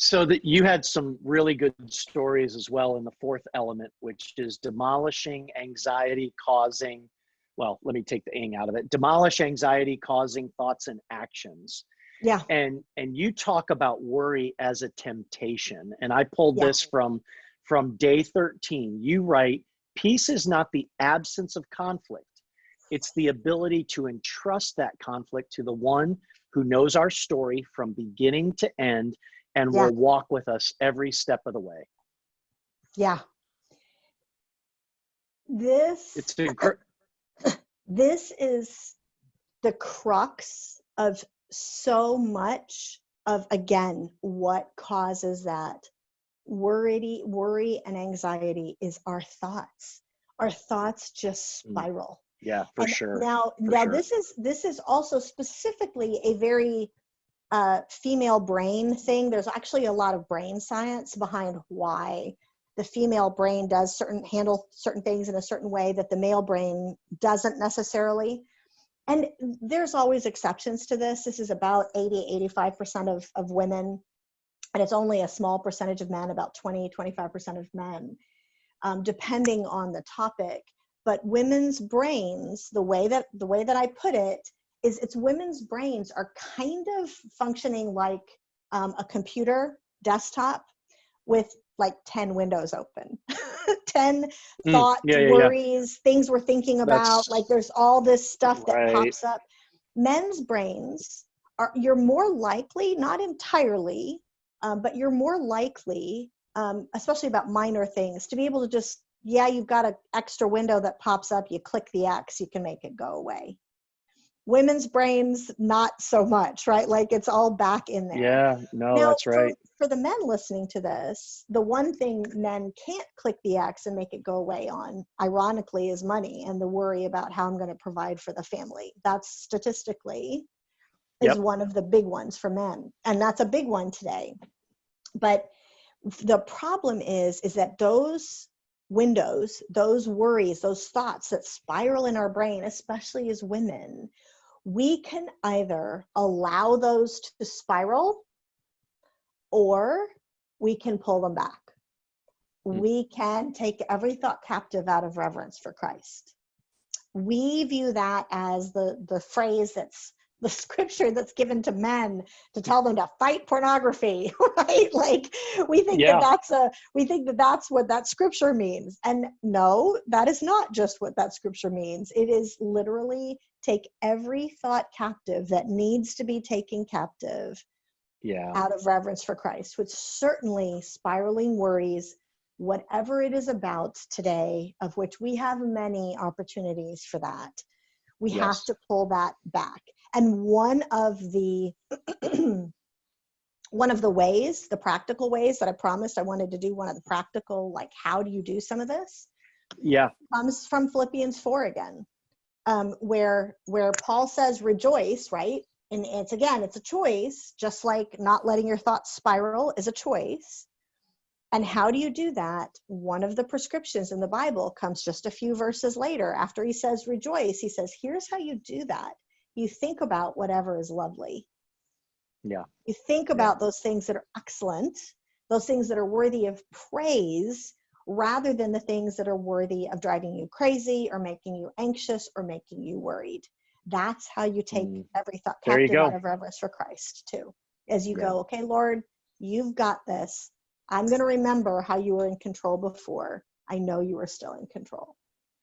So that you had some really good stories as well in the fourth element, which is demolishing anxiety causing, well, let me take the ing out of it. Demolish anxiety causing thoughts and actions. Yeah. And you talk about worry as a temptation. And I pulled this from day 13. You write, peace is not the absence of conflict. It's the ability to entrust that conflict to the one who knows our story from beginning to end and will walk with us every step of the way. Yeah. This is the crux of so much of, again, what causes that worry and anxiety is our thoughts. Our thoughts just spiral. Yeah, for sure. Now this is also specifically a very female brain thing. There's actually a lot of brain science behind why the female brain does handle certain things in a certain way that the male brain doesn't necessarily. And there's always exceptions to this. This is about 85% of women, and it's only a small percentage of men, about 25% of men, depending on the topic. But women's brains, the way that I put it, is it's women's brains are kind of functioning like a computer desktop with like 10 windows open, 10 thoughts, worries, things we're thinking about. Like there's all this stuff that pops up. Men's brains you're more likely, not entirely, but you're more likely, especially about minor things, to be able to just, you've got an extra window that pops up, you click the X, you can make it go away. Women's brains, not so much, right? Like it's all back in there. Yeah, no, now, that's right. For the men listening to this, the one thing men can't click the X and make it go away on, ironically, is money and the worry about how I'm going to provide for the family. That's statistically is one of the big ones for men. And that's a big one today. But the problem is that those windows, those worries, those thoughts that spiral in our brain, especially as women, we can either allow those to spiral or we can pull them back. We can take every thought captive out of reverence for Christ. We view that as the phrase that's the scripture that's given to men to tell them to fight pornography, right? Like we think that that's what that scripture means. And no, that is not just what that scripture means. It is literally take every thought captive that needs to be taken captive out of reverence for Christ, which certainly spiraling worries, whatever it is about today, of which we have many opportunities for that. We have to pull that back. And one of the ways, the practical ways that I promised I wanted to do, one of the practical, like, how do you do some of this? Comes from Philippians 4 again, where Paul says, rejoice, right? And it's a choice, just like not letting your thoughts spiral is a choice. And how do you do that? One of the prescriptions in the Bible comes just a few verses later. After he says rejoice, he says, here's how you do that. You think about whatever is lovely. You think about those things that are excellent, those things that are worthy of praise, rather than the things that are worthy of driving you crazy or making you anxious or making you worried. That's how you take every thought captive out of reverence for Christ too. As you go, okay, Lord, you've got this. I'm going to remember how you were in control before. I know you are still in control.